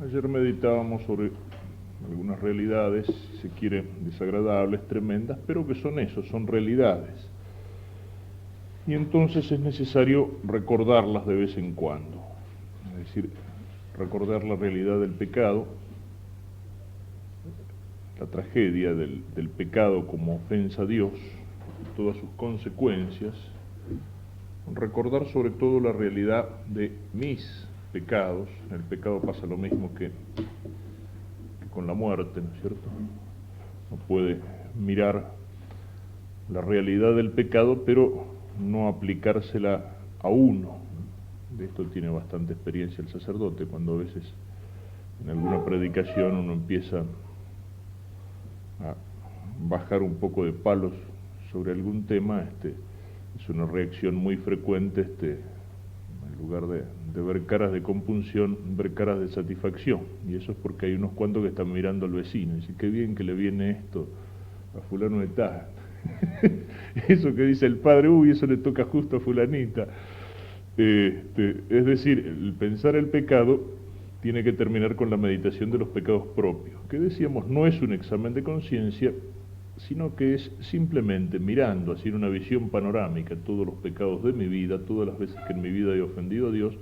Ayer meditábamos sobre algunas realidades, si se quiere, desagradables, tremendas, pero que son eso, son realidades. Y entonces es necesario recordarlas de vez en cuando. Es decir, recordar la realidad del pecado, la tragedia del pecado como ofensa a Dios, todas sus consecuencias. Recordar sobre todo la realidad de mis pecados. En el pecado pasa lo mismo que con la muerte, ¿no es cierto? No puede mirar la realidad del pecado, pero no aplicársela a uno. De esto tiene bastante experiencia el sacerdote, cuando a veces en alguna predicación uno empieza a bajar un poco de palos sobre algún tema, es una reacción muy frecuente, en lugar de ver caras de compunción, ver caras de satisfacción. Y eso es porque hay unos cuantos que están mirando al vecino y dicen, qué bien que le viene esto a fulano de tal. Eso que dice el padre, uy, eso le toca justo a fulanita. Es decir, el pensar el pecado tiene que terminar con la meditación de los pecados propios, que decíamos no es un examen de conciencia, sino que es simplemente mirando, haciendo una visión panorámica, todos los pecados de mi vida, todas las veces que en mi vida he ofendido a Dios,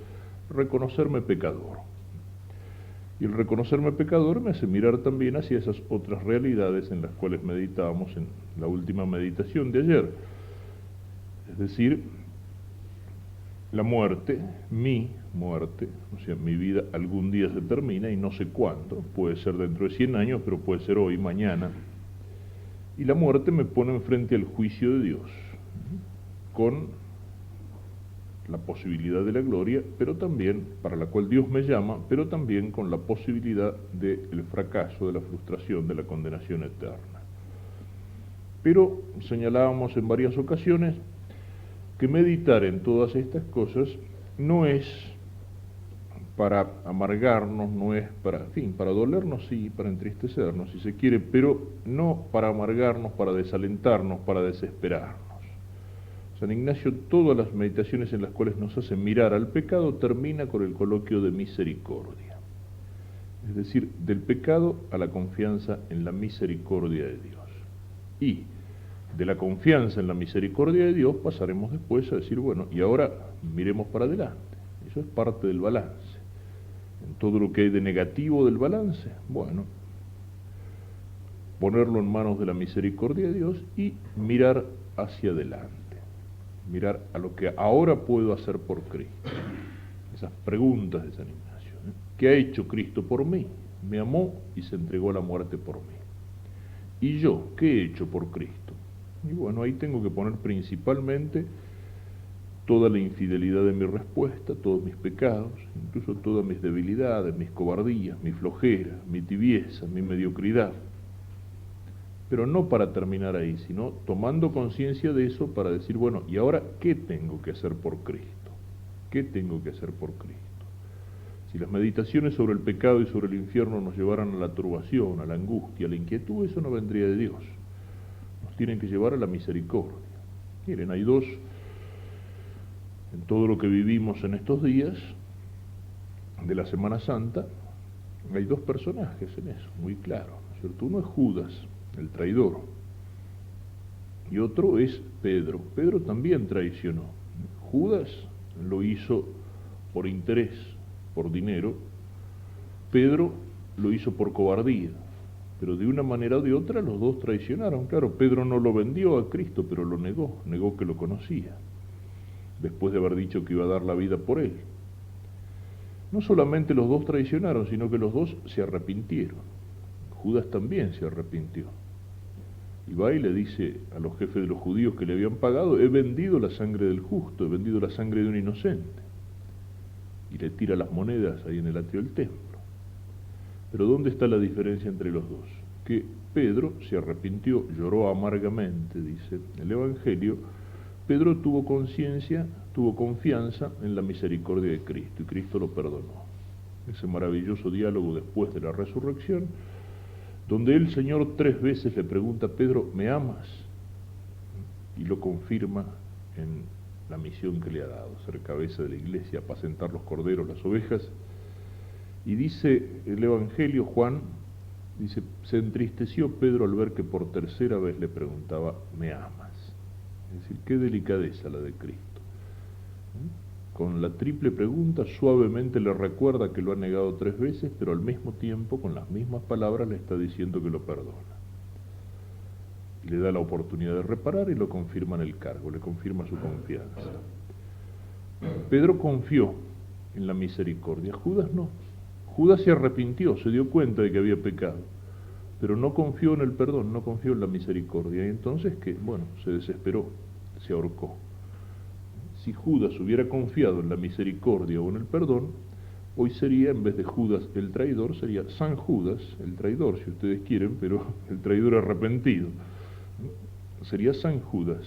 reconocerme pecador. Y el reconocerme pecador me hace mirar también hacia esas otras realidades en las cuales meditábamos en la última meditación de ayer. Es decir, la muerte, mi muerte, o sea, mi vida algún día se termina y no sé cuándo, puede ser dentro de 100 años, pero puede ser hoy, mañana. Y la muerte me pone enfrente al juicio de Dios, con la posibilidad de la gloria, pero también, para la cual Dios me llama, pero también con la posibilidad del fracaso, de la frustración, de la condenación eterna. Pero señalábamos en varias ocasiones que meditar en todas estas cosas no es para amargarnos, no es para, en fin, para dolernos sí, para entristecernos si se quiere, pero no para amargarnos, para desalentarnos, para desesperarnos. San Ignacio, todas las meditaciones en las cuales nos hace mirar al pecado, termina con el coloquio de misericordia. Es decir, del pecado a la confianza en la misericordia de Dios. Y de la confianza en la misericordia de Dios pasaremos después a decir, bueno, y ahora miremos para adelante. Eso es parte del balance. En todo lo que hay de negativo del balance, bueno, ponerlo en manos de la misericordia de Dios y mirar hacia adelante. Mirar a lo que ahora puedo hacer por Cristo. Esas preguntas de San Ignacio. ¿Qué ha hecho Cristo por mí? Me amó y se entregó a la muerte por mí. ¿Y yo qué he hecho por Cristo? Y bueno, ahí tengo que poner principalmente toda la infidelidad de mi respuesta, todos mis pecados, incluso todas mis debilidades, mis cobardías, mi flojera, mi tibieza, mi mediocridad. Pero no para terminar ahí, sino tomando conciencia de eso para decir, bueno, ¿y ahora qué tengo que hacer por Cristo? ¿Qué tengo que hacer por Cristo? Si las meditaciones sobre el pecado y sobre el infierno nos llevaran a la turbación, a la angustia, a la inquietud, eso no vendría de Dios. Nos tienen que llevar a la misericordia. Miren, hay dos, en todo lo que vivimos en estos días de la Semana Santa, hay dos personajes en eso, muy claro, ¿no es cierto? Uno es Judas, el traidor, y otro es Pedro. Pedro también traicionó. Judas lo hizo por interés, por dinero. Pedro lo hizo por cobardía, pero de una manera o de otra los dos traicionaron. Claro, Pedro no lo vendió a Cristo, pero lo negó que lo conocía, después de haber dicho que iba a dar la vida por él. No solamente los dos traicionaron, sino que los dos se arrepintieron. Judas también se arrepintió. Y va y le dice a los jefes de los judíos que le habían pagado, he vendido la sangre del justo, he vendido la sangre de un inocente. Y le tira las monedas ahí en el atrio del templo. Pero ¿dónde está la diferencia entre los dos? Que Pedro se arrepintió, lloró amargamente, dice el Evangelio. Pedro tuvo conciencia, tuvo confianza en la misericordia de Cristo, y Cristo lo perdonó. Ese maravilloso diálogo después de la resurrección, donde el Señor 3 veces le pregunta a Pedro, ¿me amas? Y lo confirma en la misión que le ha dado, ser cabeza de la iglesia, apacentar los corderos, las ovejas, Y dice el Evangelio, Juan, dice, se entristeció Pedro al ver que por tercera vez le preguntaba, ¿me amas? Es decir, qué delicadeza la de Cristo. Con la triple pregunta suavemente le recuerda que lo ha negado 3 veces, pero al mismo tiempo, con las mismas palabras, le está diciendo que lo perdona. Y le da la oportunidad de reparar y lo confirma en el cargo, le confirma su confianza. Pedro confió en la misericordia, Judas no. Judas se arrepintió, se dio cuenta de que había pecado, pero no confió en el perdón, no confió en la misericordia. Y entonces, se desesperó, se ahorcó. Si Judas hubiera confiado en la misericordia o en el perdón, hoy sería, en vez de Judas el traidor, sería San Judas el traidor, si ustedes quieren, pero el traidor arrepentido. Sería San Judas.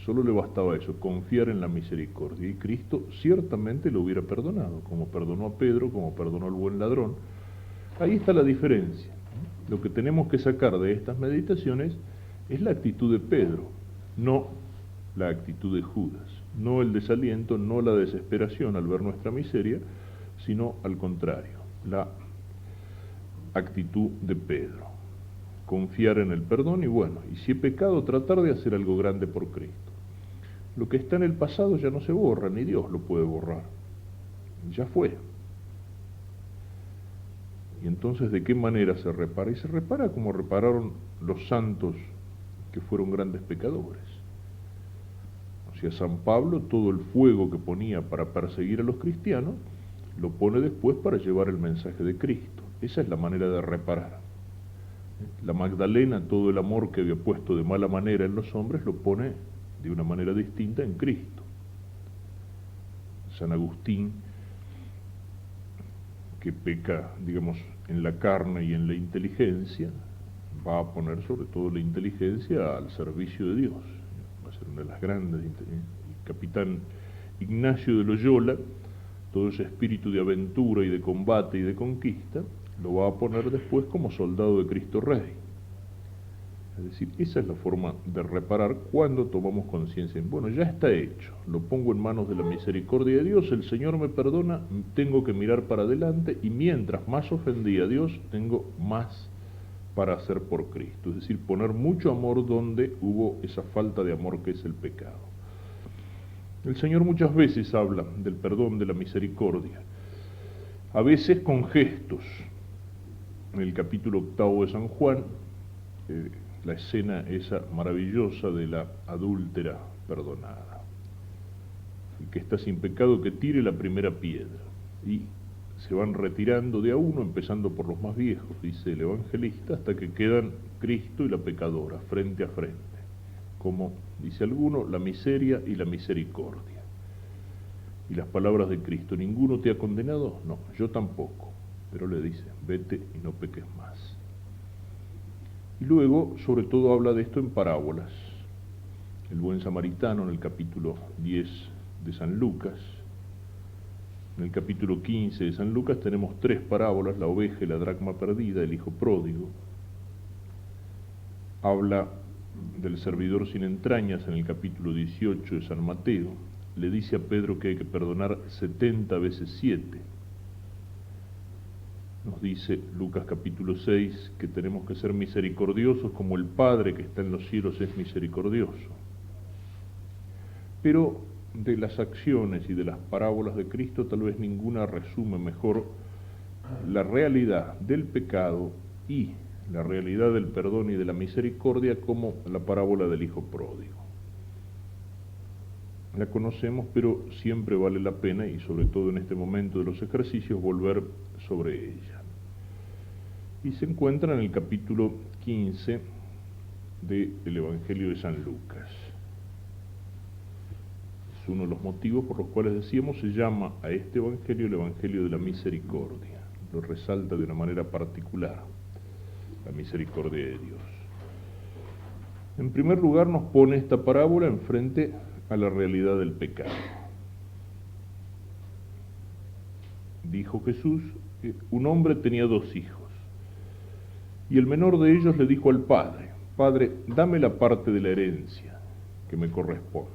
Solo le bastaba eso, confiar en la misericordia. Y Cristo ciertamente lo hubiera perdonado, como perdonó a Pedro, como perdonó al buen ladrón. Ahí está la diferencia. Lo que tenemos que sacar de estas meditaciones es la actitud de Pedro, no la actitud de Judas, no el desaliento, no la desesperación al ver nuestra miseria, sino al contrario, la actitud de Pedro. Confiar en el perdón y si he pecado, tratar de hacer algo grande por Cristo. Lo que está en el pasado ya no se borra, ni Dios lo puede borrar. Ya fue. Y entonces, ¿de qué manera se repara? Y se repara como repararon los santos que fueron grandes pecadores. O sea, San Pablo, todo el fuego que ponía para perseguir a los cristianos, lo pone después para llevar el mensaje de Cristo. Esa es la manera de reparar. La Magdalena, todo el amor que había puesto de mala manera en los hombres, lo pone de una manera distinta en Cristo. San Agustín, que peca, en la carne y en la inteligencia, va a poner sobre todo la inteligencia al servicio de Dios. Va a ser una de las grandes. El capitán Ignacio de Loyola, todo ese espíritu de aventura y de combate y de conquista, lo va a poner después como soldado de Cristo Rey. Es decir, esa es la forma de reparar cuando tomamos conciencia. Ya está hecho, lo pongo en manos de la misericordia de Dios, el Señor me perdona, tengo que mirar para adelante y mientras más ofendí a Dios, tengo más para hacer por Cristo. Es decir, poner mucho amor donde hubo esa falta de amor que es el pecado. El Señor muchas veces habla del perdón, de la misericordia, a veces con gestos. En el capítulo 8 de San Juan, la escena esa maravillosa de la adúltera perdonada. El que está sin pecado que tire la primera piedra. Y se van retirando de a uno, empezando por los más viejos, dice el evangelista, hasta que quedan Cristo y la pecadora, frente a frente. Como dice alguno, la miseria y la misericordia. Y las palabras de Cristo, ¿ninguno te ha condenado? No, yo tampoco. Pero le dice, vete y no peques más. Y luego, sobre todo, habla de esto en parábolas. El buen samaritano en el capítulo 10 de San Lucas. En el capítulo 15 de San Lucas tenemos 3 parábolas, la oveja y la dracma perdida, el hijo pródigo. Habla del servidor sin entrañas en el capítulo 18 de San Mateo. Le dice a Pedro que hay que perdonar 70 veces 7. Nos dice Lucas capítulo 6 que tenemos que ser misericordiosos como el Padre que está en los cielos es misericordioso. Pero de las acciones y de las parábolas de Cristo tal vez ninguna resume mejor la realidad del pecado y la realidad del perdón y de la misericordia como la parábola del hijo pródigo. La conocemos, pero siempre vale la pena, y sobre todo en este momento de los ejercicios, volver sobre ella. Y se encuentra en el capítulo 15 del Evangelio de San Lucas. Es uno de los motivos por los cuales decíamos se llama a este Evangelio el Evangelio de la Misericordia. Lo resalta de una manera particular, la misericordia de Dios. En primer lugar nos pone esta parábola enfrente a la realidad del pecado. Dijo Jesús, un hombre tenía 2 hijos, y el menor de ellos le dijo al padre, Padre, dame la parte de la herencia que me corresponde.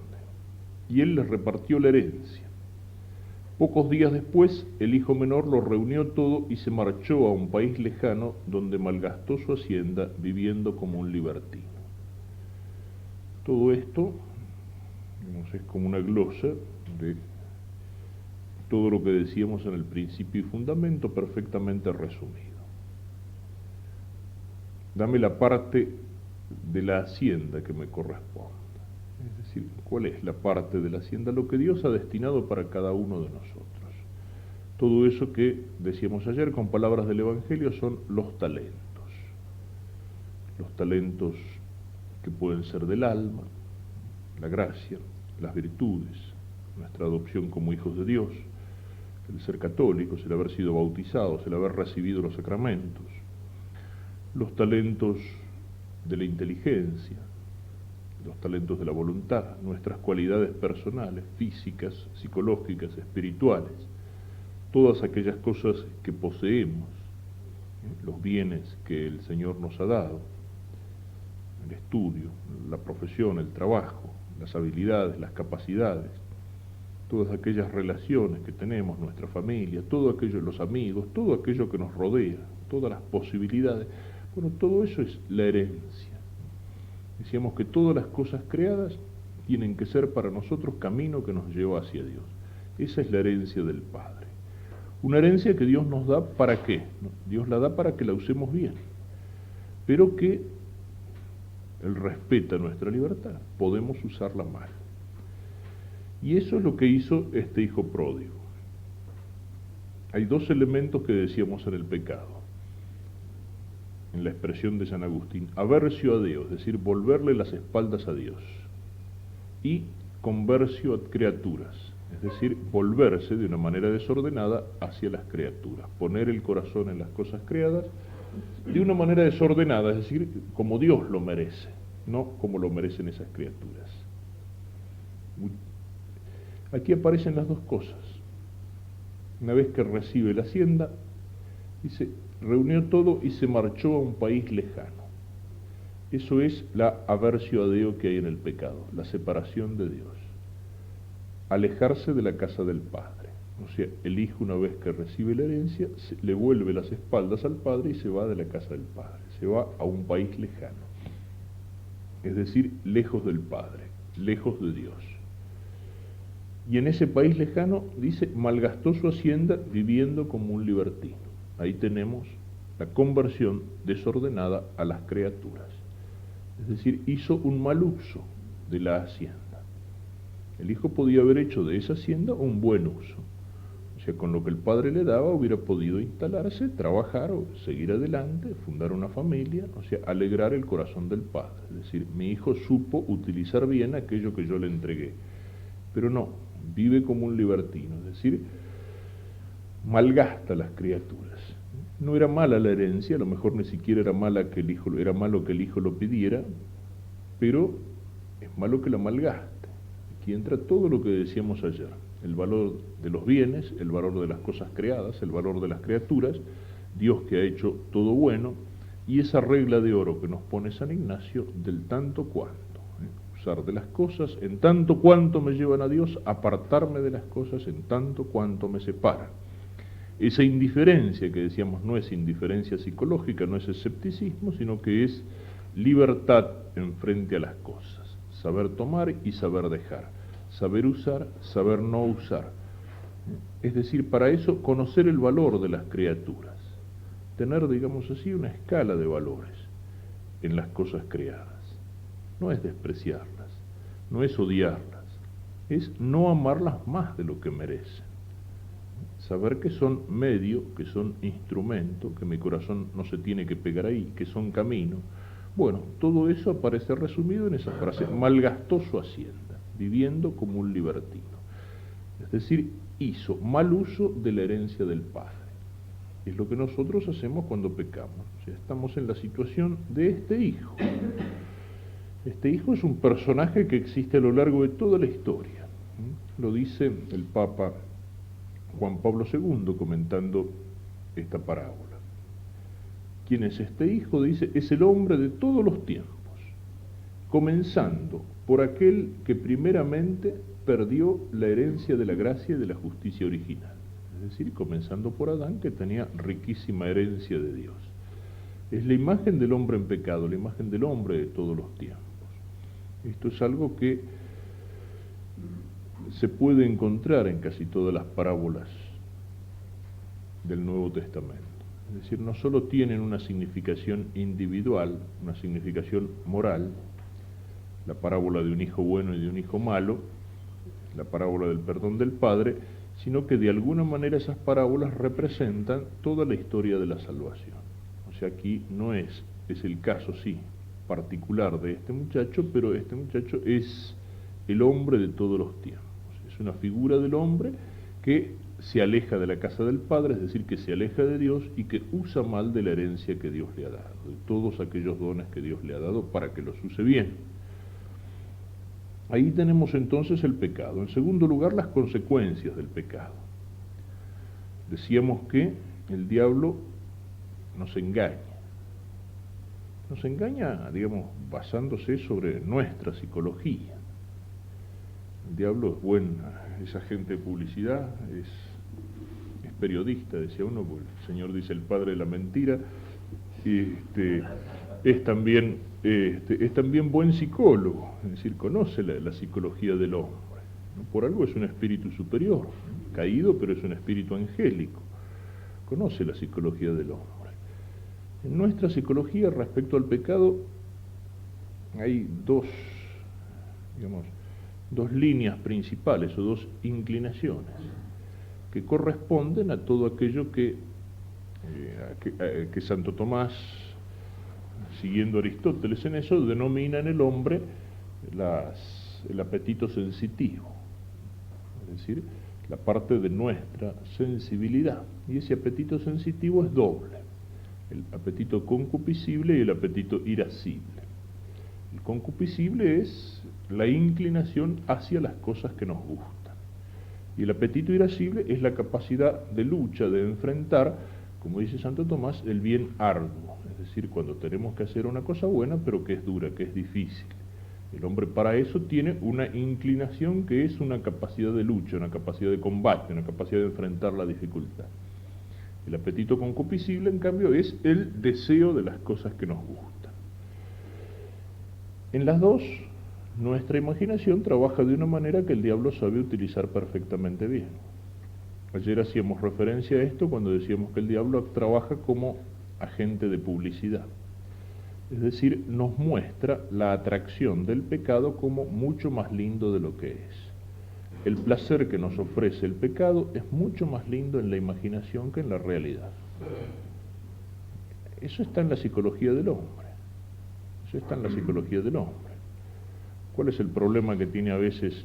Y él les repartió la herencia. Pocos días después, el hijo menor lo reunió todo y se marchó a un país lejano donde malgastó su hacienda viviendo como un libertino. Todo esto, digamos, es como una glosa de todo lo que decíamos en el principio y fundamento perfectamente resumido. Dame la parte de la hacienda que me corresponde. Es decir, ¿cuál es la parte de la hacienda? Lo que Dios ha destinado para cada uno de nosotros. Todo eso que decíamos ayer con palabras del Evangelio son los talentos. Los talentos que pueden ser del alma, la gracia, las virtudes, nuestra adopción como hijos de Dios, el ser católicos, el haber sido bautizados, el haber recibido los sacramentos, los talentos de la inteligencia, los talentos de la voluntad, nuestras cualidades personales, físicas, psicológicas, espirituales, todas aquellas cosas que poseemos, los bienes que el Señor nos ha dado, el estudio, la profesión, el trabajo, las habilidades, las capacidades, todas aquellas relaciones que tenemos, nuestra familia, todo aquello, los amigos, todo aquello que nos rodea, todas las posibilidades. Bueno, todo eso es la herencia. Decíamos que todas las cosas creadas tienen que ser para nosotros camino que nos lleva hacia Dios. Esa es la herencia del Padre. Una herencia que Dios nos da ¿para qué? Dios la da para que la usemos bien, pero que Él respeta nuestra libertad, podemos usarla mal. Y eso es lo que hizo este hijo pródigo. Hay dos elementos que decíamos en el pecado, en la expresión de San Agustín: aversio a Dios, es decir, volverle las espaldas a Dios, y conversio a criaturas, es decir, volverse de una manera desordenada hacia las criaturas, poner el corazón en las cosas creadas de una manera desordenada, es decir, como Dios lo merece, no como lo merecen esas criaturas. Aquí aparecen las dos cosas. Una vez que recibe la hacienda, dice, reunió todo y se marchó a un país lejano. Eso es la aversio a Dios que hay en el pecado, la separación de Dios. Alejarse de la casa del Padre. O sea, el hijo, una vez que recibe la herencia, le vuelve las espaldas al Padre y se va de la casa del Padre. Se va a un país lejano. Es decir, lejos del Padre, lejos de Dios. Y en ese país lejano, dice, malgastó su hacienda viviendo como un libertino. Ahí tenemos la conversión desordenada a las criaturas. Es decir, hizo un mal uso de la hacienda. El hijo podía haber hecho de esa hacienda un buen uso. O sea, con lo que el padre le daba hubiera podido instalarse, trabajar o seguir adelante, fundar una familia, o sea, alegrar el corazón del padre. Es decir, mi hijo supo utilizar bien aquello que yo le entregué. Pero no, vive como un libertino, es decir, malgasta las criaturas. No era mala la herencia, a lo mejor ni siquiera era malo que el hijo lo pidiera, pero es malo que la malgaste. Aquí entra todo lo que decíamos ayer, el valor de los bienes, el valor de las cosas creadas, el valor de las criaturas, Dios que ha hecho todo bueno, y esa regla de oro que nos pone San Ignacio del tanto cuanto. Usar de las cosas en tanto cuanto me llevan a Dios, apartarme de las cosas en tanto cuanto me separan. Esa indiferencia que decíamos no es indiferencia psicológica, no es escepticismo, sino que es libertad en frente a las cosas. Saber tomar y saber dejar. Saber usar, saber no usar. Es decir, para eso conocer el valor de las criaturas. Tener, digamos así, una escala de valores en las cosas creadas. No es despreciarlas, no es odiarlas, es no amarlas más de lo que merecen. Saber que son medio, que son instrumento, que mi corazón no se tiene que pegar ahí, que son camino. Bueno, todo eso aparece resumido en esa frase: malgastó su hacienda, viviendo como un libertino. Es decir, hizo mal uso de la herencia del Padre. Es lo que nosotros hacemos cuando pecamos. O sea, estamos en la situación de este hijo. Este hijo es un personaje que existe a lo largo de toda la historia. Lo dice el Papa Juan Pablo II comentando esta parábola. ¿Quién es este hijo? Dice, es el hombre de todos los tiempos, comenzando por aquel que primeramente perdió la herencia de la gracia y de la justicia original. Es decir, comenzando por Adán, que tenía riquísima herencia de Dios. Es la imagen del hombre en pecado, la imagen del hombre de todos los tiempos. Esto es algo que se puede encontrar en casi todas las parábolas del Nuevo Testamento. Es decir, no solo tienen una significación individual, una significación moral, la parábola de un hijo bueno y de un hijo malo, la parábola del perdón del Padre, sino que de alguna manera esas parábolas representan toda la historia de la salvación. O sea, aquí no es el caso, sí, particular de este muchacho, pero este muchacho es el hombre de todos los tiempos. Es una figura del hombre que se aleja de la casa del Padre, es decir, que se aleja de Dios y que usa mal de la herencia que Dios le ha dado, de todos aquellos dones que Dios le ha dado para que los use bien. Ahí tenemos entonces el pecado. En segundo lugar, las consecuencias del pecado. Decíamos que el diablo nos engaña. Nos engaña, digamos, basándose sobre nuestra psicología. El diablo es agente de publicidad, es periodista, decía uno, porque el Señor dice el padre de la mentira, es también buen psicólogo, es decir, conoce la psicología del hombre, ¿no? Por algo es un espíritu superior, ¿no? Caído, pero es un espíritu angélico, conoce la psicología del hombre. En nuestra psicología respecto al pecado hay dos líneas principales o dos inclinaciones que corresponden a todo aquello que Santo Tomás, siguiendo a Aristóteles en eso, denomina en el hombre el apetito sensitivo, es decir, la parte de nuestra sensibilidad. Y ese apetito sensitivo es doble: el apetito concupiscible y el apetito irascible. El concupiscible es la inclinación hacia las cosas que nos gustan. Y el apetito irascible es la capacidad de lucha, de enfrentar, como dice Santo Tomás, el bien arduo. Es decir, cuando tenemos que hacer una cosa buena, pero que es dura, que es difícil. El hombre para eso tiene una inclinación que es una capacidad de lucha, una capacidad de combate, una capacidad de enfrentar la dificultad. El apetito concupiscible, en cambio, es el deseo de las cosas que nos gustan. En las dos, nuestra imaginación trabaja de una manera que el diablo sabe utilizar perfectamente bien. Ayer hacíamos referencia a esto cuando decíamos que el diablo trabaja como agente de publicidad. Es decir, nos muestra la atracción del pecado como mucho más lindo de lo que es. El placer que nos ofrece el pecado es mucho más lindo en la imaginación que en la realidad. Eso está en la psicología del hombre. Eso está en la psicología del hombre. ¿Cuál es el problema que tiene a veces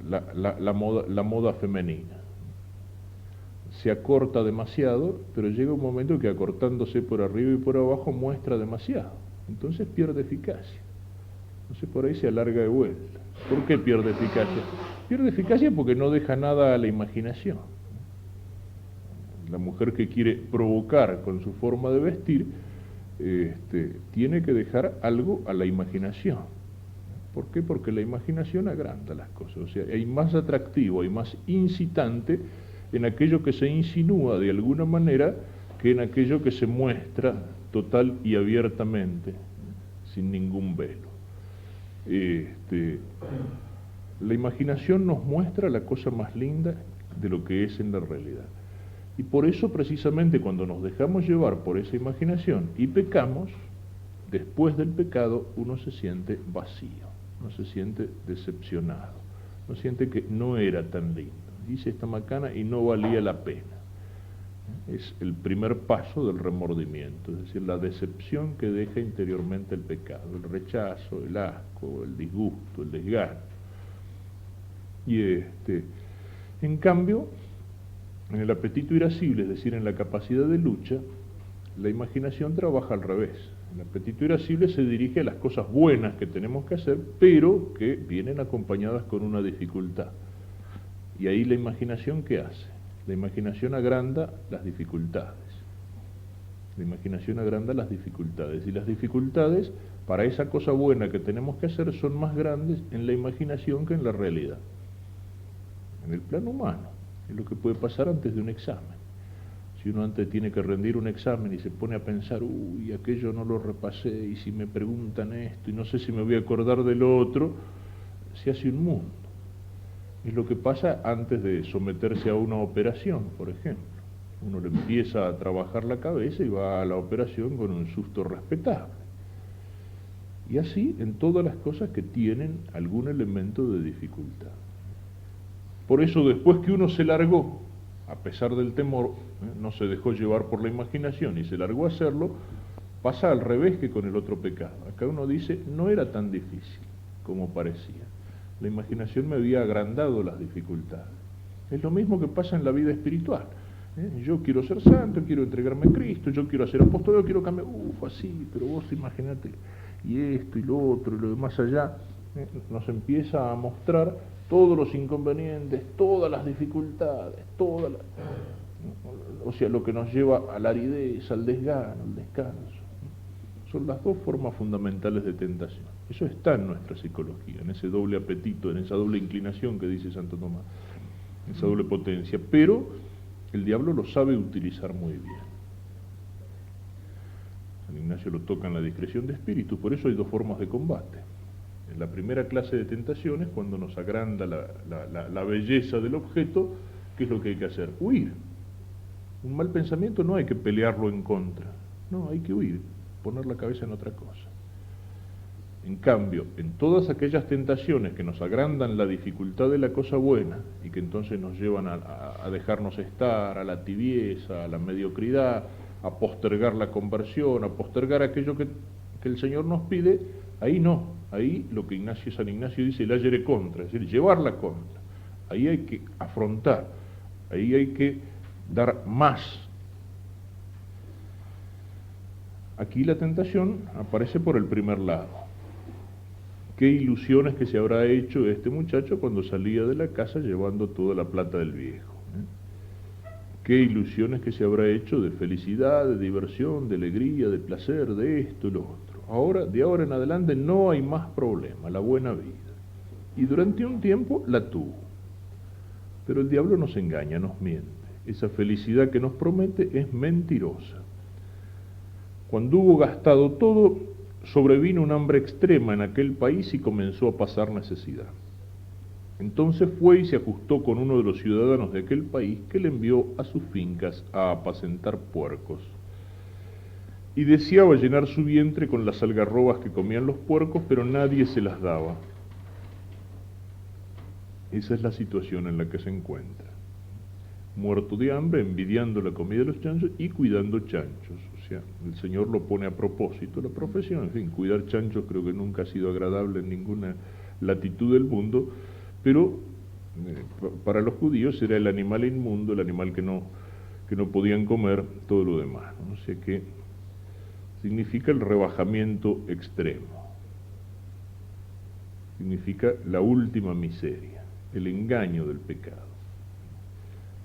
la moda femenina? Se acorta demasiado, pero llega un momento que acortándose por arriba y por abajo muestra demasiado. Entonces pierde eficacia. Entonces por ahí se alarga de vuelta. ¿Por qué pierde eficacia? Pierde eficacia porque no deja nada a la imaginación. La mujer que quiere provocar con su forma de vestir, tiene que dejar algo a la imaginación. ¿Por qué? Porque la imaginación agranda las cosas. O sea, hay más atractivo, hay más incitante en aquello que se insinúa de alguna manera que en aquello que se muestra total y abiertamente, sin ningún velo. La imaginación nos muestra la cosa más linda de lo que es en la realidad. Y por eso precisamente cuando nos dejamos llevar por esa imaginación y pecamos, después del pecado uno se siente vacío, uno se siente decepcionado, uno siente que no era tan lindo. Hice esta macana y no valía la pena. Es el primer paso del remordimiento, es decir, la decepción que deja interiormente el pecado, el rechazo, el asco, el disgusto, el desgano. Y en cambio, en el apetito irascible, es decir, en la capacidad de lucha, la imaginación trabaja al revés. El apetito irascible se dirige a las cosas buenas que tenemos que hacer, pero que vienen acompañadas con una dificultad. Y ahí la imaginación, ¿qué hace? La imaginación agranda las dificultades. La imaginación agranda las dificultades, y las dificultades para esa cosa buena que tenemos que hacer son más grandes en la imaginación que en la realidad. En el plano humano, es lo que puede pasar antes de un examen. Si uno antes tiene que rendir un examen y se pone a pensar, uy, aquello no lo repasé, y si me preguntan esto, y no sé si me voy a acordar de lo otro, se hace un mundo. Es lo que pasa antes de someterse a una operación, por ejemplo. Uno le empieza a trabajar la cabeza y va a la operación con un susto respetable. Y así en todas las cosas que tienen algún elemento de dificultad. Por eso después que uno se largó, a pesar del temor, no se dejó llevar por la imaginación y se largó a hacerlo, pasa al revés que con el otro pecado. Acá uno dice, no era tan difícil como parecía. La imaginación me había agrandado las dificultades. Es lo mismo que pasa en la vida espiritual. Yo quiero ser santo, quiero entregarme a Cristo, yo quiero hacer apostolado, quiero cambiar, así, pero vos imagínate, y esto y lo otro y lo demás allá, nos empieza a mostrar todos los inconvenientes, todas las dificultades, o sea, lo que nos lleva a la aridez, al desgano, al descanso. Son las dos formas fundamentales de tentación. Eso está en nuestra psicología, en ese doble apetito, en esa doble inclinación que dice Santo Tomás, esa doble potencia, pero el diablo lo sabe utilizar muy bien. San Ignacio lo toca en la discreción de espíritu, por eso hay dos formas de combate. En la primera clase de tentaciones, cuando nos agranda la belleza del objeto, ¿qué es lo que hay que hacer? Huir. Un mal pensamiento no hay que pelearlo en contra, no, hay que huir, poner la cabeza en otra cosa. En cambio, en todas aquellas tentaciones que nos agrandan la dificultad de la cosa buena y que entonces nos llevan a dejarnos estar, a la tibieza, a la mediocridad, a postergar la conversión, a postergar aquello que el Señor nos pide, ahí no, ahí lo que San Ignacio dice, el agere contra, es decir, llevarla contra. Ahí hay que afrontar, ahí hay que dar más. Aquí la tentación aparece por el primer lado. Qué ilusiones que se habrá hecho este muchacho cuando salía de la casa llevando toda la plata del viejo. Qué ilusiones que se habrá hecho de felicidad, de diversión, de alegría, de placer, de esto y lo otro. Ahora, de ahora en adelante no hay más problema, la buena vida. Y durante un tiempo la tuvo. Pero el diablo nos engaña, nos miente. Esa felicidad que nos promete es mentirosa. Cuando hubo gastado todo, sobrevino un hambre extrema en aquel país y comenzó a pasar necesidad. Entonces fue y se ajustó con uno de los ciudadanos de aquel país que le envió a sus fincas a apacentar puercos. Y deseaba llenar su vientre con las algarrobas que comían los puercos, pero nadie se las daba. Esa es la situación en la que se encuentra. Muerto de hambre, envidiando la comida de los chanchos y cuidando chanchos. O sea, el Señor lo pone a propósito, la profesión, en fin, cuidar chanchos creo que nunca ha sido agradable en ninguna latitud del mundo, pero para los judíos era el animal inmundo, el animal que no podían comer, todo lo demás, ¿no? O sea que significa el rebajamiento extremo, significa la última miseria, el engaño del pecado.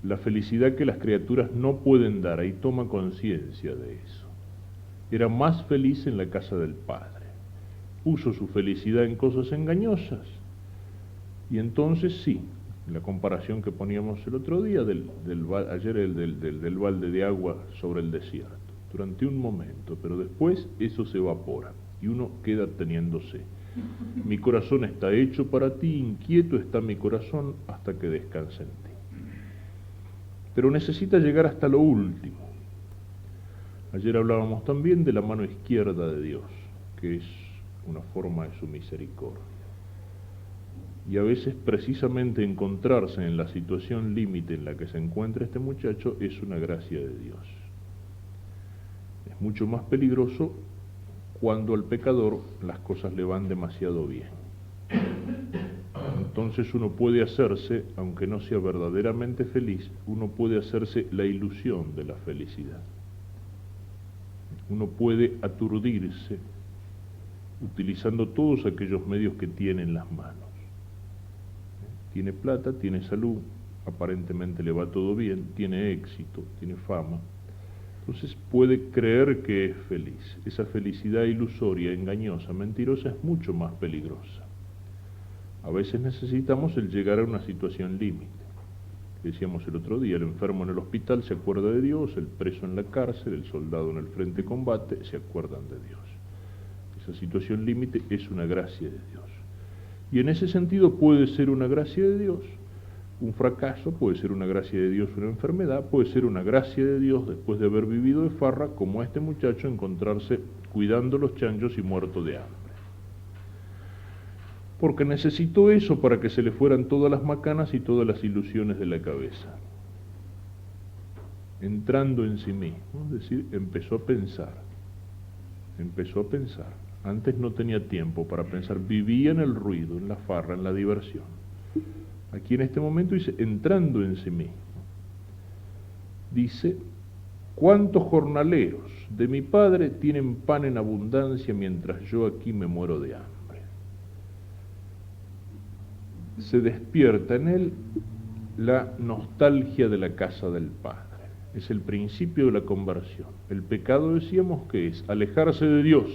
La felicidad que las criaturas no pueden dar, ahí toma conciencia de eso. Era más feliz en la casa del Padre. Puso su felicidad en cosas engañosas. Y entonces sí, la comparación que poníamos el otro día, ayer del balde de agua sobre el desierto. Durante un momento, pero después eso se evapora y uno queda teniéndose. Mi corazón está hecho para ti, inquieto está mi corazón hasta que descanse en ti. Pero necesita llegar hasta lo último. Ayer hablábamos también de la mano izquierda de Dios, que es una forma de su misericordia. Y a veces precisamente encontrarse en la situación límite en la que se encuentra este muchacho es una gracia de Dios. Es mucho más peligroso cuando al pecador las cosas le van demasiado bien. Entonces uno puede hacerse, aunque no sea verdaderamente feliz, uno puede hacerse la ilusión de la felicidad. Uno puede aturdirse utilizando todos aquellos medios que tiene en las manos. Tiene plata, tiene salud, aparentemente le va todo bien, tiene éxito, tiene fama. entonces puede creer que es feliz. Esa felicidad ilusoria, engañosa, mentirosa es mucho más peligrosa. A veces necesitamos el llegar a una situación límite. Decíamos el otro día, el enfermo en el hospital se acuerda de Dios, el preso en la cárcel, el soldado en el frente de combate se acuerdan de Dios. Esa situación límite es una gracia de Dios. Y en ese sentido puede ser una gracia de Dios un fracaso, puede ser una gracia de Dios una enfermedad, puede ser una gracia de Dios después de haber vivido de farra, como este muchacho encontrarse cuidando los chanchos y muerto de hambre. Porque necesitó eso para que se le fueran todas las macanas y todas las ilusiones de la cabeza. Entrando en sí mismo, es decir, empezó a pensar. Antes no tenía tiempo para pensar, vivía en el ruido, en la farra, en la diversión. Aquí en este momento dice, entrando en sí mismo. Dice, ¿cuántos jornaleros de mi padre tienen pan en abundancia mientras yo aquí me muero de hambre? Se despierta en él la nostalgia de la casa del Padre. Es el principio de la conversión. El pecado, decíamos, que es alejarse de Dios.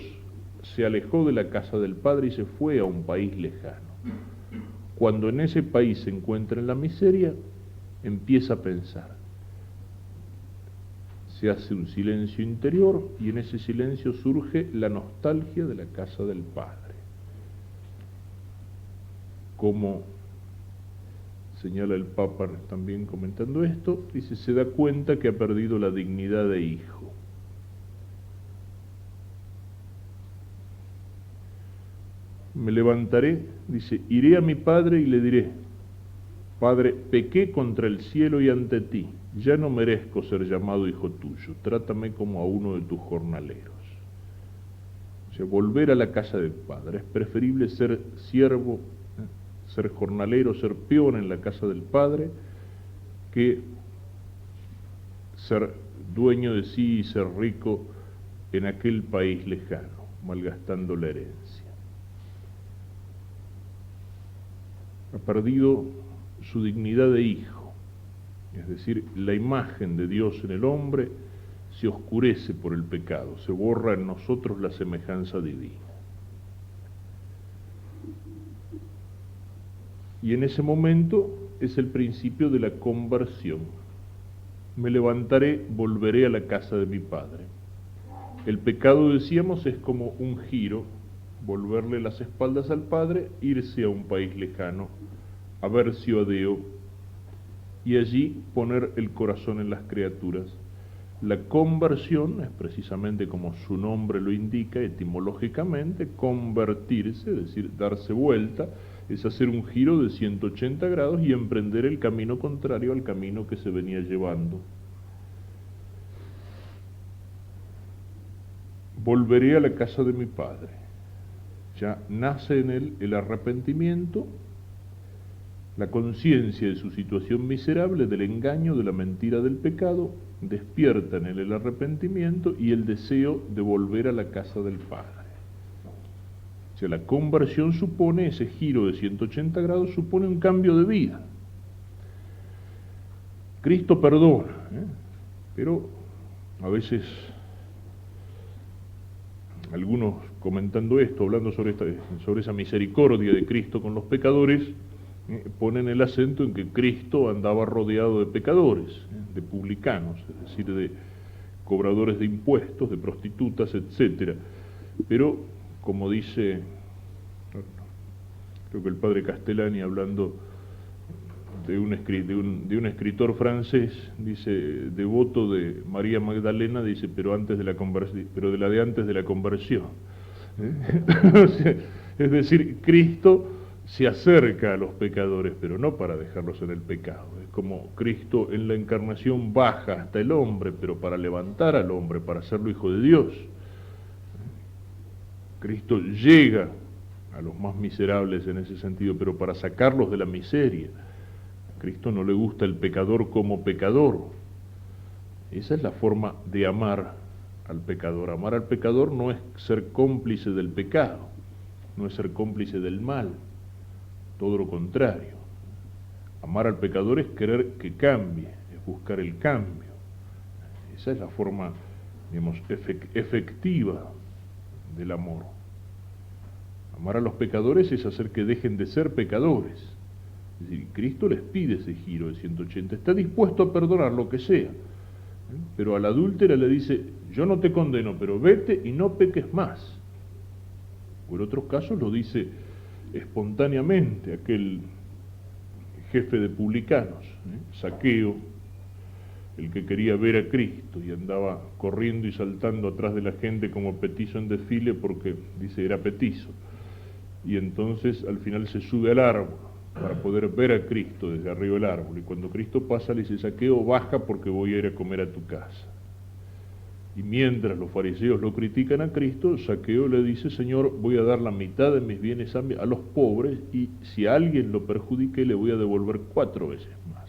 Se alejó de la casa del Padre y se fue a un país lejano. Cuando en ese país se encuentra en la miseria, empieza a pensar. Se hace un silencio interior y en ese silencio surge la nostalgia de la casa del Padre. Como señala el Papa también comentando esto, dice, se da cuenta que ha perdido la dignidad de hijo. Me levantaré, dice, iré a mi padre y le diré, Padre, pequé contra el cielo y ante ti, ya no merezco ser llamado hijo tuyo, trátame como a uno de tus jornaleros. O sea, volver a la casa del Padre, es preferible ser siervo, ser jornalero, ser peón en la casa del Padre, que ser dueño de sí y ser rico en aquel país lejano, malgastando la herencia. Ha perdido su dignidad de hijo, es decir, la imagen de Dios en el hombre se oscurece por el pecado, se borra en nosotros la semejanza divina. Y en ese momento es el principio de la conversión. Me levantaré, volveré a la casa de mi padre. El pecado, decíamos, es como un giro, volverle las espaldas al Padre, irse a un país lejano, a versio a Deo, y allí poner el corazón en las criaturas. La conversión es precisamente como su nombre lo indica, etimológicamente, convertirse, es decir, darse vuelta, es hacer un giro de 180 grados y emprender el camino contrario al camino que se venía llevando. Volveré a la casa de mi padre. Ya nace en él el arrepentimiento, la conciencia de su situación miserable, del engaño, de la mentira, del pecado, despierta en él el arrepentimiento y el deseo de volver a la casa del Padre. O sea, la conversión supone, ese giro de 180 grados, supone un cambio de vida. Cristo perdona, pero a veces algunos comentando esto, hablando sobre esa misericordia de Cristo con los pecadores, ponen el acento en que Cristo andaba rodeado de pecadores, de publicanos, es decir, de cobradores de impuestos, de prostitutas, etc. Pero, como dice, creo que el padre Castellani, hablando de un escritor francés, dice, devoto de María Magdalena, dice, pero antes de la conversión, pero de la de antes de la conversión. O sea, es decir, Cristo se acerca a los pecadores, pero no para dejarlos en el pecado. Es como Cristo en la encarnación baja hasta el hombre, pero para levantar al hombre, para hacerlo hijo de Dios. Cristo llega a los más miserables en ese sentido, pero para sacarlos de la miseria. A Cristo no le gusta el pecador como pecador. Esa es la forma de amar al pecador. Amar al pecador no es ser cómplice del pecado, no es ser cómplice del mal. Todo lo contrario. Amar al pecador es querer que cambie, es buscar el cambio. Esa es la forma digamos, efectiva del amor. Amar a los pecadores es hacer que dejen de ser pecadores. Es decir, Cristo les pide ese giro de 180, está dispuesto a perdonar lo que sea, pero a la adúltera le dice, yo no te condeno, pero vete y no peques más. O en otros casos lo dice espontáneamente aquel jefe de publicanos, Zaqueo, el que quería ver a Cristo y andaba corriendo y saltando atrás de la gente como petizo en desfile porque, dice, era petizo. Y entonces al final se sube al árbol para poder ver a Cristo desde arriba del árbol. Y cuando Cristo pasa le dice, Zaqueo, baja porque voy a ir a comer a tu casa. Y mientras los fariseos lo critican a Cristo, Zaqueo le dice, Señor, voy a dar la mitad de mis bienes a los pobres y si a alguien lo perjudique le voy a devolver 4 veces más.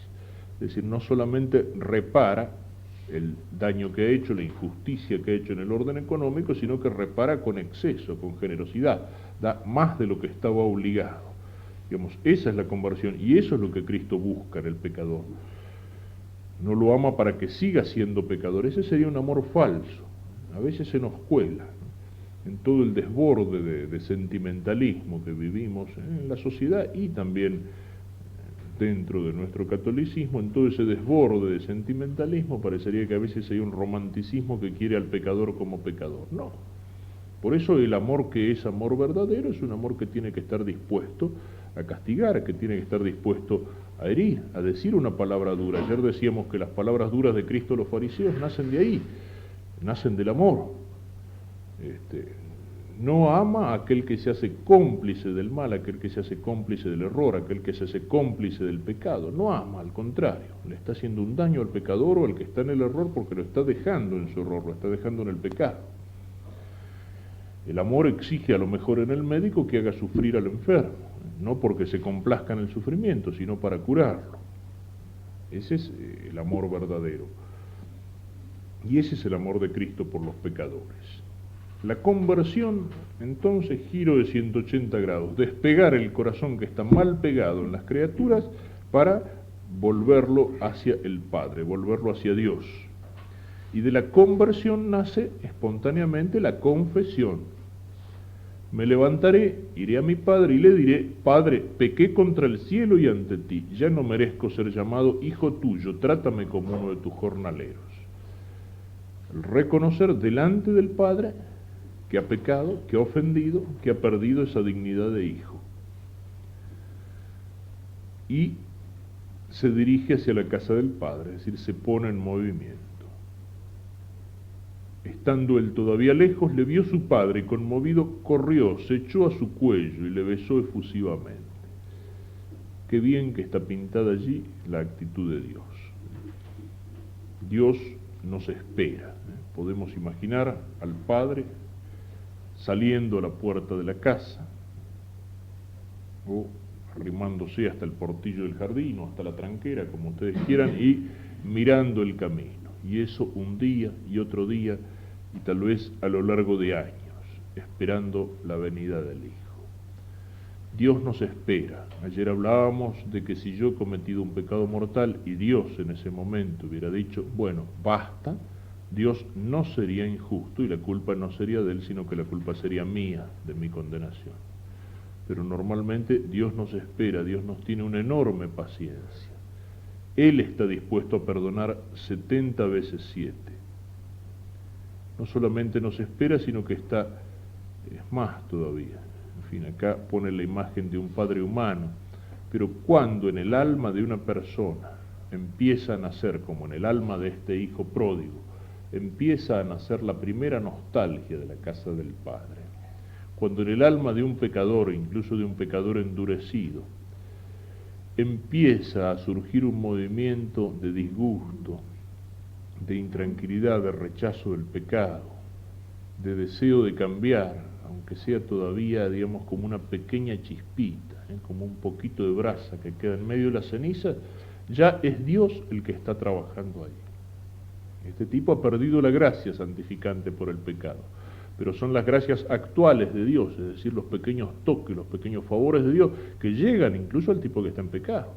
Es decir, no solamente repara el daño que ha hecho, la injusticia que ha hecho en el orden económico, sino que repara con exceso, con generosidad, da más de lo que estaba obligado. Digamos, esa es la conversión y eso es lo que Cristo busca en el pecador. No lo ama para que siga siendo pecador, ese sería un amor falso. A veces se nos cuela, ¿no?, en todo el desborde de sentimentalismo que vivimos en la sociedad y también dentro de nuestro catolicismo, en todo ese desborde de sentimentalismo parecería que a veces hay un romanticismo que quiere al pecador como pecador. No. Por eso el amor que es amor verdadero es un amor que tiene que estar dispuesto a castigar, que tiene que estar dispuesto a herir, a decir una palabra dura. Ayer decíamos que las palabras duras de Cristo a los fariseos nacen de ahí, nacen del amor. No ama a aquel que se hace cómplice del mal, aquel que se hace cómplice del error, aquel que se hace cómplice del pecado. No ama, al contrario, le está haciendo un daño al pecador o al que está en el error porque lo está dejando en su error, lo está dejando en el pecado. El amor exige a lo mejor en el médico que haga sufrir al enfermo, no porque se complazca en el sufrimiento, sino para curarlo. Ese es el amor verdadero. Y ese es el amor de Cristo por los pecadores. La conversión, entonces, giro de 180 grados, despegar el corazón que está mal pegado en las criaturas para volverlo hacia el Padre, volverlo hacia Dios. Y de la conversión nace espontáneamente la confesión. Me levantaré, iré a mi padre y le diré, Padre, pequé contra el cielo y ante ti, ya no merezco ser llamado hijo tuyo, trátame como uno de tus jornaleros. El reconocer delante del Padre que ha pecado, que ha ofendido, que ha perdido esa dignidad de hijo. Y se dirige hacia la casa del Padre, es decir, se pone en movimiento. Estando él todavía lejos, le vio su padre y conmovido corrió, se echó a su cuello y le besó efusivamente. Qué bien que está pintada allí la actitud de Dios. Dios nos espera. Podemos imaginar al Padre saliendo a la puerta de la casa o arrimándose hasta el portillo del jardín o hasta la tranquera, como ustedes quieran, y mirando el camino. Y eso un día y otro día y tal vez a lo largo de años, esperando la venida del Hijo. Dios nos espera. Ayer hablábamos de que si yo he cometido un pecado mortal y Dios en ese momento hubiera dicho, bueno, basta, Dios no sería injusto y la culpa no sería de él, sino que la culpa sería mía, de mi condenación. Pero normalmente Dios nos espera, Dios nos tiene una enorme paciencia. Él está dispuesto a perdonar 70 veces 7. No solamente nos espera, sino que es más todavía. En fin, acá pone la imagen de un padre humano, pero cuando en el alma de una persona empieza a nacer, como en el alma de este hijo pródigo, empieza a nacer la primera nostalgia de la casa del Padre, cuando en el alma de un pecador, incluso de un pecador endurecido, empieza a surgir un movimiento de disgusto, de intranquilidad, de rechazo del pecado, de deseo de cambiar, aunque sea todavía, digamos, como una pequeña chispita, como un poquito de brasa que queda en medio de la ceniza, ya es Dios el que está trabajando ahí. Este tipo ha perdido la gracia santificante por el pecado, pero son las gracias actuales de Dios, es decir, los pequeños toques, los pequeños favores de Dios que llegan incluso al tipo que está en pecado.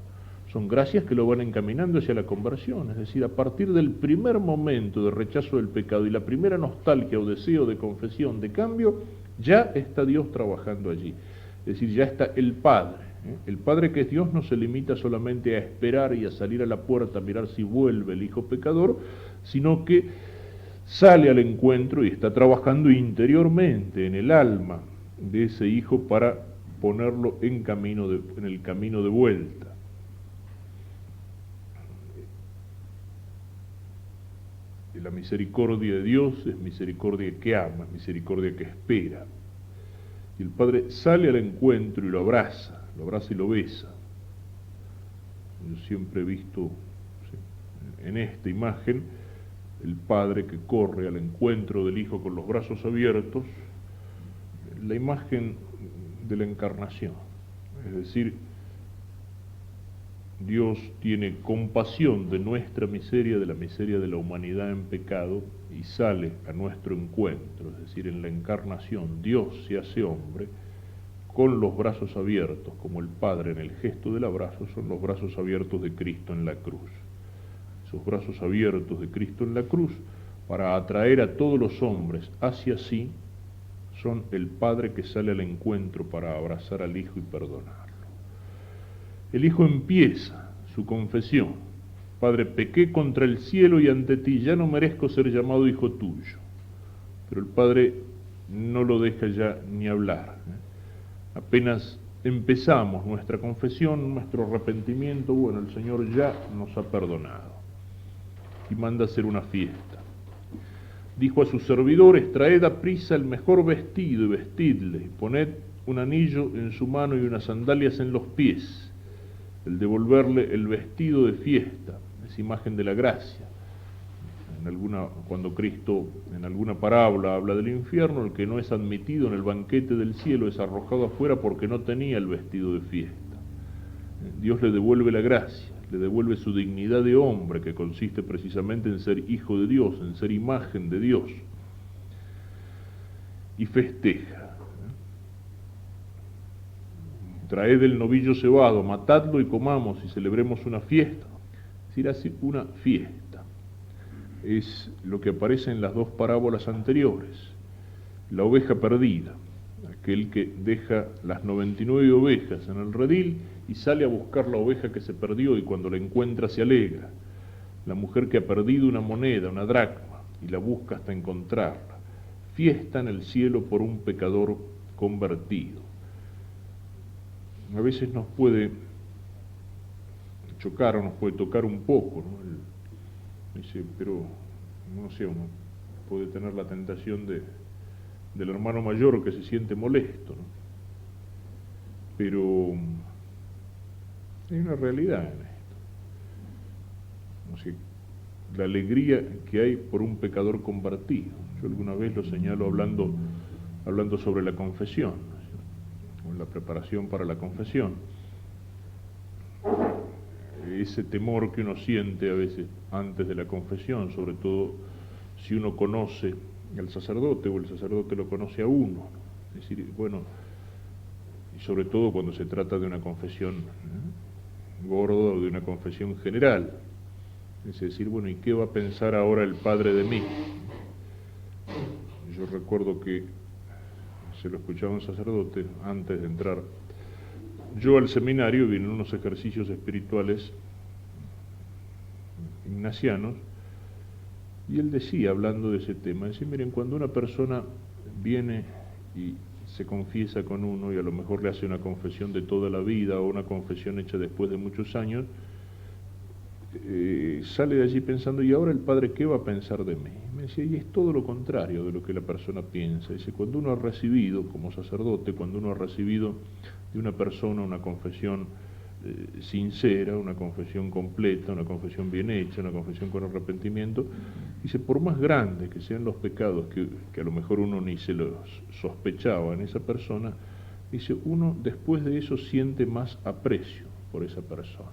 Son gracias que lo van encaminando hacia la conversión, es decir, a partir del primer momento de rechazo del pecado y la primera nostalgia o deseo de confesión, de cambio, ya está Dios trabajando allí. Es decir, ya está el Padre. El Padre que es Dios no se limita solamente a esperar y a salir a la puerta a mirar si vuelve el hijo pecador, sino que sale al encuentro y está trabajando interiormente en el alma de ese hijo para ponerlo en el camino de vuelta. La misericordia de Dios es misericordia que ama, es misericordia que espera. Y el Padre sale al encuentro y lo abraza y lo besa. Yo siempre he visto en esta imagen el Padre que corre al encuentro del Hijo con los brazos abiertos, la imagen de la encarnación. Es decir, Dios tiene compasión de nuestra miseria, de la miseria de la humanidad en pecado, y sale a nuestro encuentro, es decir, en la encarnación Dios se hace hombre con los brazos abiertos, como el Padre en el gesto del abrazo son los brazos abiertos de Cristo en la cruz. Esos brazos abiertos de Cristo en la cruz, para atraer a todos los hombres hacia sí, son el Padre que sale al encuentro para abrazar al Hijo y perdonarlo. El Hijo empieza su confesión: Padre, pequé contra el cielo y ante ti, ya no merezco ser llamado hijo tuyo. Pero el Padre no lo deja ya ni hablar. Apenas empezamos nuestra confesión, nuestro arrepentimiento, bueno, el Señor ya nos ha perdonado y manda hacer una fiesta. Dijo a sus servidores: traed a prisa el mejor vestido y vestidle, y poned un anillo en su mano y unas sandalias en los pies. El devolverle el vestido de fiesta, es imagen de la gracia. Cuando Cristo en alguna parábola habla del infierno, el que no es admitido en el banquete del cielo es arrojado afuera porque no tenía el vestido de fiesta. Dios le devuelve la gracia, le devuelve su dignidad de hombre, que consiste precisamente en ser hijo de Dios, en ser imagen de Dios. Y festeja. Traed el novillo cebado, matadlo y comamos y celebremos una fiesta. Es decir, así una fiesta. Es lo que aparece en las dos parábolas anteriores. La oveja perdida, aquel que deja las 99 ovejas en el redil y sale a buscar la oveja que se perdió y cuando la encuentra se alegra. La mujer que ha perdido una moneda, una dracma, y la busca hasta encontrarla. Fiesta en el cielo por un pecador convertido. A veces nos puede chocar o nos puede tocar un poco, ¿no? Dice, pero no sé, uno puede tener la tentación del hermano mayor que se siente molesto, ¿no? Pero hay una realidad en esto. No sé, la alegría que hay por un pecador convertido. Yo alguna vez lo señalo hablando sobre la confesión, o la preparación para la confesión. Ese temor que uno siente a veces antes de la confesión, sobre todo si uno conoce al sacerdote o el sacerdote lo conoce a uno. Es decir, bueno, y sobre todo cuando se trata de una confesión gorda o de una confesión general. Es decir, bueno, ¿y qué va a pensar ahora el Padre de mí? Yo recuerdo que se lo escuchaba un sacerdote antes de entrar yo al seminario, vienen unos ejercicios espirituales ignacianos, y él decía, hablando de ese tema, decía, miren, cuando una persona viene y se confiesa con uno y a lo mejor le hace una confesión de toda la vida o una confesión hecha después de muchos años, sale de allí pensando, ¿y ahora el Padre qué va a pensar de mí? Me decía, y es todo lo contrario de lo que la persona piensa. Dice, cuando uno ha recibido, como sacerdote, cuando uno ha recibido de una persona una confesión sincera, una confesión completa, una confesión bien hecha, una confesión con arrepentimiento, dice, por más grandes que sean los pecados que a lo mejor uno ni se los sospechaba en esa persona, dice, uno después de eso siente más aprecio por esa persona.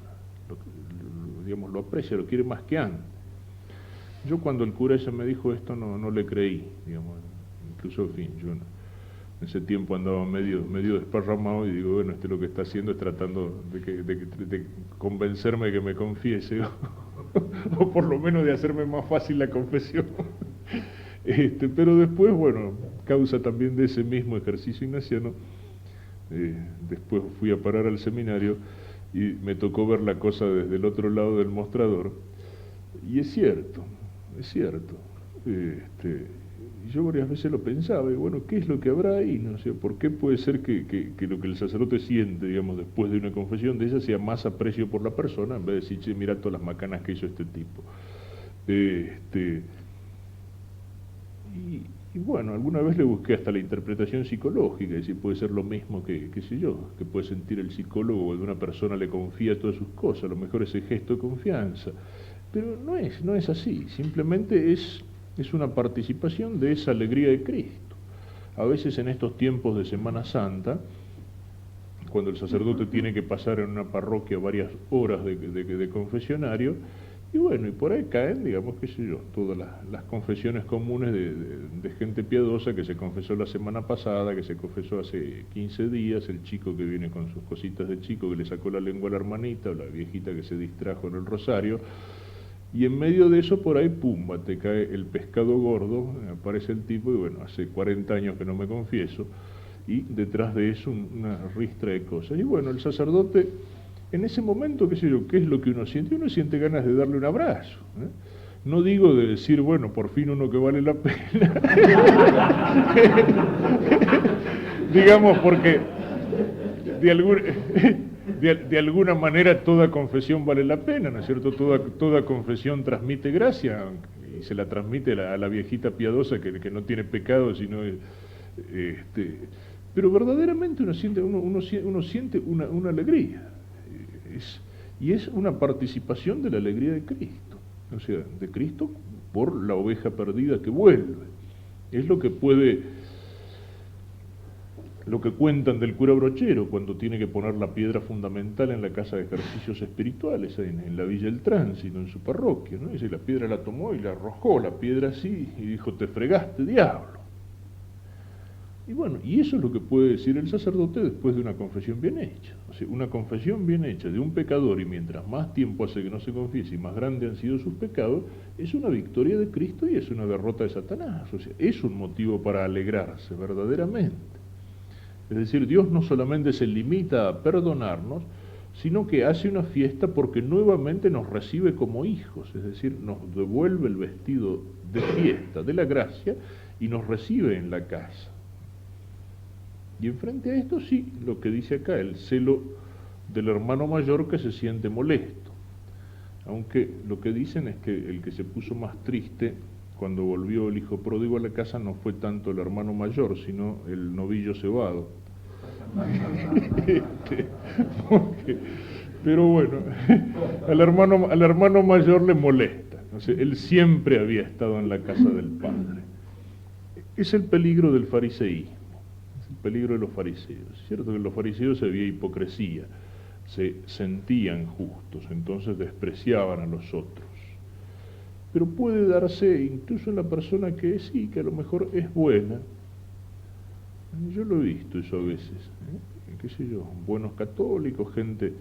Digamos, lo aprecia, lo quiere más que antes. Yo cuando el cura ese me dijo esto no le creí, digamos, incluso, en fin, yo En ese tiempo andaba medio desparramado y digo, bueno, lo que está haciendo es tratando de convencerme de que me confiese, o por lo menos de hacerme más fácil la confesión. Pero después, bueno, causa también de ese mismo ejercicio ignaciano, después fui a parar al seminario y me tocó ver la cosa desde el otro lado del mostrador, y es cierto, es cierto. Yo varias veces lo pensaba, y bueno, ¿qué es lo que habrá ahí? No sé, ¿por qué puede ser que lo que el sacerdote siente, digamos, después de una confesión de ella sea más aprecio por la persona, en vez de decir, che, mirá todas las macanas que hizo este tipo? Y bueno, alguna vez le busqué hasta la interpretación psicológica, es decir, puede ser lo mismo que, qué sé yo, que puede sentir el psicólogo cuando una persona le confía todas sus cosas, a lo mejor ese gesto de confianza. Pero no es así, simplemente es una participación de esa alegría de Cristo. A veces en estos tiempos de Semana Santa, cuando el sacerdote tiene que pasar en una parroquia varias horas de confesionario, y bueno, y por ahí caen, digamos, qué sé yo, todas las confesiones comunes de gente piadosa que se confesó la semana pasada, que se confesó hace 15 días, el chico que viene con sus cositas de chico que le sacó la lengua a la hermanita, o la viejita que se distrajo en el rosario, y en medio de eso por ahí, pumba, te cae el pescado gordo, aparece el tipo, y bueno, hace 40 años que no me confieso, y detrás de eso una ristra de cosas. Y bueno, el sacerdote, en ese momento, qué sé yo, ¿qué es lo que uno siente? Uno siente ganas de darle un abrazo, ¿eh? No digo de decir, bueno, por fin uno que vale la pena, digamos, porque de alguna manera toda confesión vale la pena, ¿no es cierto? Toda confesión transmite gracia, y se la transmite a la viejita piadosa que no tiene pecado, sino... pero verdaderamente uno siente una alegría, y es una participación de la alegría de Cristo, o sea, de Cristo por la oveja perdida que vuelve. Es lo que cuentan del cura Brochero cuando tiene que poner la piedra fundamental en la casa de ejercicios espirituales, en la Villa del Tránsito, en su parroquia, ¿no? Dice, la piedra la tomó y la arrojó, la piedra así, y dijo, te fregaste, diablo. Y bueno, y eso es lo que puede decir el sacerdote después de una confesión bien hecha. O sea, una confesión bien hecha de un pecador, y mientras más tiempo hace que no se confiese y más grandes han sido sus pecados, es una victoria de Cristo y es una derrota de Satanás. O sea, es un motivo para alegrarse verdaderamente. Es decir, Dios no solamente se limita a perdonarnos, sino que hace una fiesta porque nuevamente nos recibe como hijos, es decir, nos devuelve el vestido de fiesta, de la gracia, y nos recibe en la casa. Y enfrente a esto sí, lo que dice acá, el celo del hermano mayor que se siente molesto. Aunque lo que dicen es que el que se puso más triste cuando volvió el hijo pródigo a la casa no fue tanto el hermano mayor, sino el novillo cebado. Pero bueno, al hermano mayor le molesta. O sea, él siempre había estado en la casa del Padre. Es el peligro del fariseísmo. El peligro de los fariseos. Es cierto que en los fariseos había hipocresía, se sentían justos, entonces despreciaban a los otros. Pero puede darse incluso en la persona que sí, que a lo mejor es buena. Yo lo he visto eso a veces, qué sé yo, buenos católicos, gente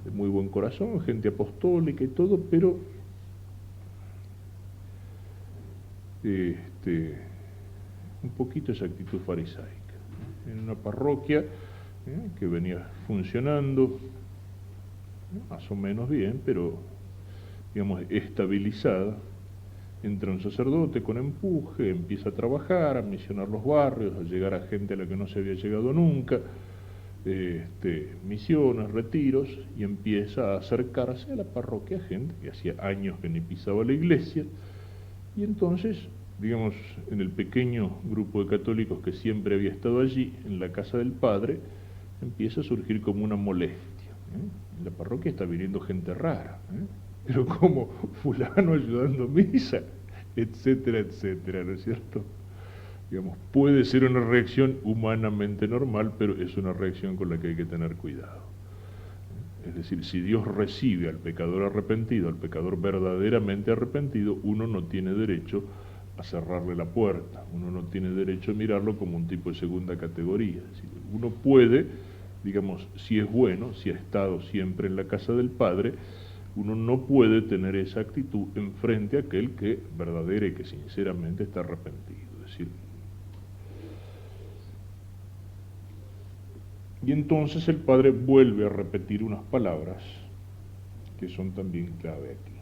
de muy buen corazón, gente apostólica y todo, pero un poquito esa actitud farisaica. En una parroquia que venía funcionando más o menos bien, pero digamos estabilizada, entra un sacerdote con empuje, empieza a trabajar, a misionar los barrios, a llegar a gente a la que no se había llegado nunca, misiones, retiros, y empieza a acercarse a la parroquia gente que hacía años que ni pisaba la iglesia, y entonces, digamos, en el pequeño grupo de católicos que siempre había estado allí, en la casa del Padre, empieza a surgir como una molestia. En la parroquia está viniendo gente rara, pero como fulano ayudando misa, etcétera, etcétera, ¿no es cierto? Digamos, puede ser una reacción humanamente normal, pero es una reacción con la que hay que tener cuidado. Es decir, si Dios recibe al pecador arrepentido, al pecador verdaderamente arrepentido, uno no tiene derecho a cerrarle la puerta. Uno no tiene derecho a mirarlo como un tipo de segunda categoría. Es decir, uno puede, digamos, si es bueno, si ha estado siempre en la casa del Padre, uno no puede tener esa actitud enfrente a aquel que verdadera y que sinceramente está arrepentido. Es decir, y entonces el Padre vuelve a repetir unas palabras que son también clave aquí.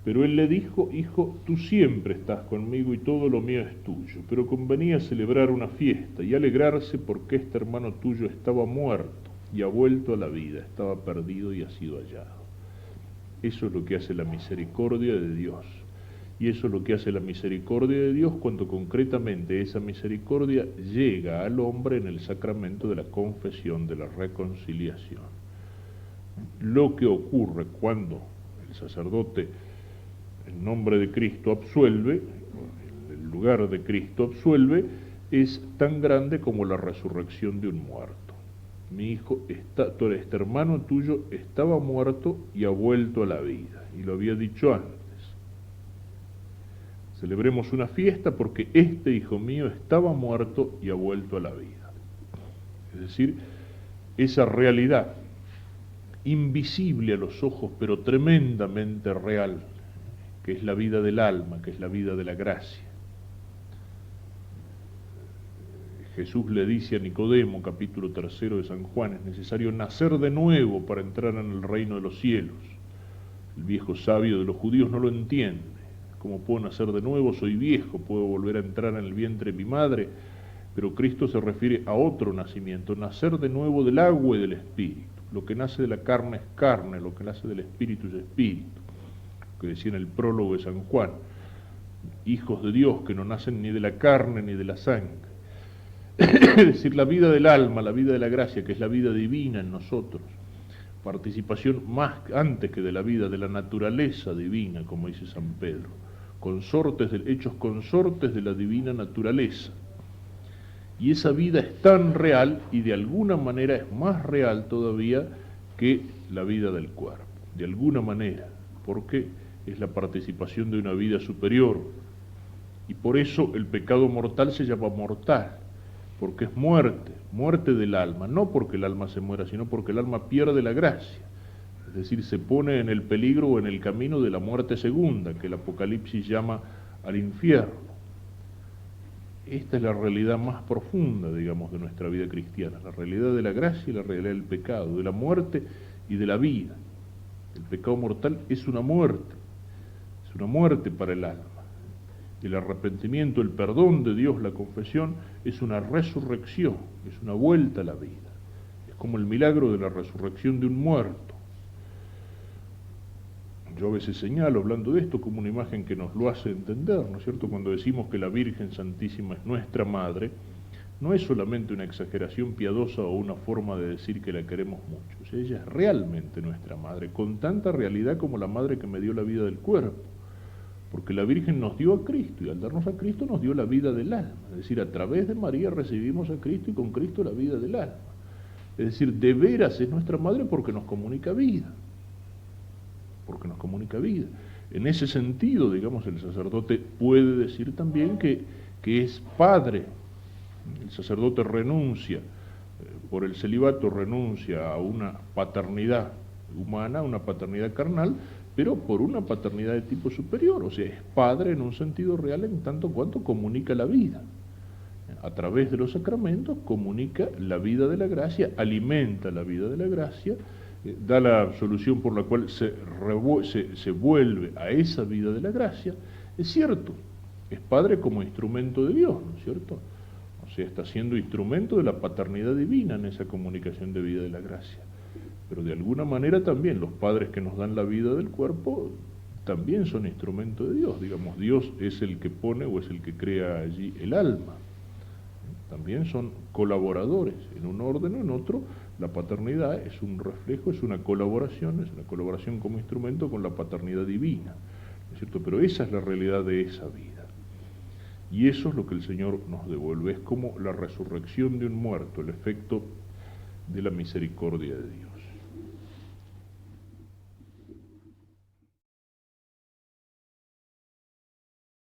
Pero él le dijo: hijo, tú siempre estás conmigo y todo lo mío es tuyo, pero convenía celebrar una fiesta y alegrarse porque este hermano tuyo estaba muerto y ha vuelto a la vida, estaba perdido y ha sido hallado. Eso es lo que hace la misericordia de Dios. Y eso es lo que hace la misericordia de Dios cuando concretamente esa misericordia llega al hombre en el sacramento de la confesión, de la reconciliación. Lo que ocurre cuando el sacerdote en nombre de Cristo absuelve, en el lugar de Cristo absuelve, es tan grande como la resurrección de un muerto. Mi hijo, este hermano tuyo estaba muerto y ha vuelto a la vida, y lo había dicho antes. Celebremos una fiesta porque este hijo mío estaba muerto y ha vuelto a la vida. Es decir, esa realidad invisible a los ojos, pero tremendamente real, que es la vida del alma, que es la vida de la gracia. Jesús le dice a Nicodemo, capítulo 3 de San Juan, es necesario nacer de nuevo para entrar en el reino de los cielos. El viejo sabio de los judíos no lo entiende. ¿Cómo puedo nacer de nuevo? Soy viejo, puedo volver a entrar en el vientre de mi madre. Pero Cristo se refiere a otro nacimiento, nacer de nuevo del agua y del espíritu. Lo que nace de la carne es carne, lo que nace del espíritu es espíritu. Que decía en el prólogo de San Juan, hijos de Dios que no nacen ni de la carne ni de la sangre. Es decir, la vida del alma, la vida de la gracia, que es la vida divina en nosotros, participación más antes que de la vida de la naturaleza divina, como dice San Pedro, hechos consortes de la divina naturaleza. Y esa vida es tan real y de alguna manera es más real todavía que la vida del cuerpo, de alguna manera, porque es la participación de una vida superior. Y por eso el pecado mortal se llama mortal, porque es muerte del alma, no porque el alma se muera, sino porque el alma pierde la gracia, es decir, se pone en el peligro o en el camino de la muerte segunda, que el Apocalipsis llama al infierno. Esta es la realidad más profunda, digamos, de nuestra vida cristiana, la realidad de la gracia y la realidad del pecado, de la muerte y de la vida. El pecado mortal es una muerte para el alma. El arrepentimiento, el perdón de Dios, la confesión, es una resurrección, es una vuelta a la vida. Es como el milagro de la resurrección de un muerto. Yo a veces señalo, hablando de esto, como una imagen que nos lo hace entender, ¿no es cierto? Cuando decimos que la Virgen Santísima es nuestra Madre, no es solamente una exageración piadosa o una forma de decir que la queremos mucho. O sea, ella es realmente nuestra Madre, con tanta realidad como la Madre que me dio la vida del cuerpo. Porque la Virgen nos dio a Cristo, y al darnos a Cristo nos dio la vida del alma. Es decir, a través de María recibimos a Cristo y con Cristo la vida del alma. Es decir, de veras es nuestra Madre porque nos comunica vida. Porque nos comunica vida. En ese sentido, digamos, el sacerdote puede decir también que es padre. El sacerdote renuncia, por el celibato renuncia a una paternidad humana, una paternidad carnal, pero por una paternidad de tipo superior, o sea, es padre en un sentido real en tanto cuanto comunica la vida. A través de los sacramentos comunica la vida de la gracia, alimenta la vida de la gracia, da la absolución por la cual se vuelve a esa vida de la gracia. Es cierto, es padre como instrumento de Dios, ¿no es cierto? O sea, está siendo instrumento de la paternidad divina en esa comunicación de vida de la gracia. Pero de alguna manera también los padres que nos dan la vida del cuerpo también son instrumento de Dios. Digamos, Dios es el que pone o es el que crea allí el alma. También son colaboradores, en un orden o en otro. La paternidad es un reflejo, es una colaboración como instrumento con la paternidad divina, ¿no es cierto? Pero esa es la realidad de esa vida. Y eso es lo que el Señor nos devuelve, es como la resurrección de un muerto, el efecto de la misericordia de Dios.